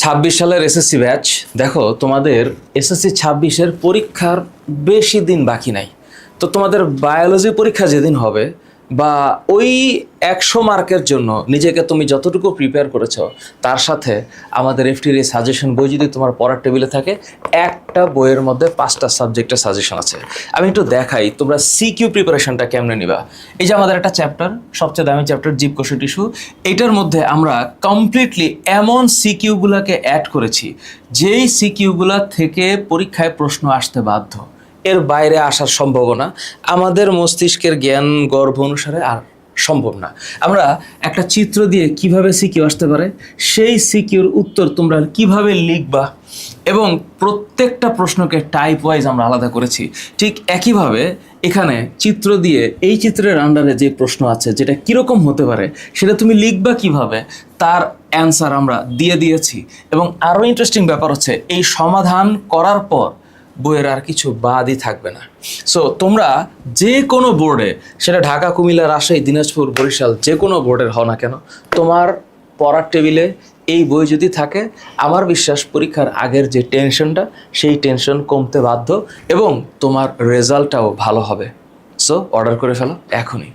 26 সালের SSC batch, দেখো তোমাদের এসএসসি 26-এর পরীক্ষার বেশি দিন বাকি নাই। তো তোমাদের বায়োলজি পরীক্ষা যেদিন হবে বা ওই 100 মার্কের জন্য নিজেকে তুমি যতটুকু প্রিপেয়ার করেছো তার সাথে আমাদের এফটির এই সাজেশন বই যদি তোমার পড়ার টেবিলে থাকে, একটা বইয়ের মধ্যে 5টা সাবজেক্টের সাজেশন আছে। আমি একটু দেখাই তোমরা সিকিউ প্রিপারেশনটা কেমনে নিবা। এই যে আমাদের একটা চ্যাপ্টার, সবচেয়ে দামি চ্যাপ্টার জীবকোষ টিস্যু, এইটার মধ্যে আমরা কমপ্লিটলি এমন সিকিউগুলোকে অ্যাড করেছি যেই সিকিউগুলা থেকে পরীক্ষায় প্রশ্ন আসতে বাধ্য। এর বাইরে আসার সম্ভাবনা আমাদের মস্তিষ্কের জ্ঞান গর্ভ অনুসারে আর সম্ভব না। আমরা একটা চিত্র দিয়ে কিভাবে সিকিউ আসতে পারে, সেই সিকিউর উত্তর তোমরা কিভাবে লিখবা, এবং প্রত্যেকটা প্রশ্নকে টাইপ ওয়াইজ আমরা আলাদা করেছি। ঠিক একইভাবে এখানে চিত্র দিয়ে এই চিত্রের আন্ডারে যে প্রশ্ন আছে যেটা কীরকম হতে পারে সেটা তুমি লিখবা কিভাবে, তার অ্যান্সার আমরা দিয়ে দিয়েছি। এবং আরও ইন্টারেস্টিং ব্যাপার হচ্ছে এই সমাধান করার পর বইয়ের আর কিছু বাদই থাকবে না। সো তোমরা যে কোনো বোর্ডে, সেটা ঢাকা, কুমিল্লা, রাজশাহী, দিনাজপুর, বরিশাল, যে কোনো বোর্ডের হও না কেন, তোমার পড়ার টেবিলে এই বই যদি থাকে, আমার বিশ্বাস পরীক্ষার আগের যে টেনশনটা, সেই টেনশন কমতে বাধ্য এবং তোমার রেজাল্টটাও ভালো হবে। সো অর্ডার করে ফেলো এখনই।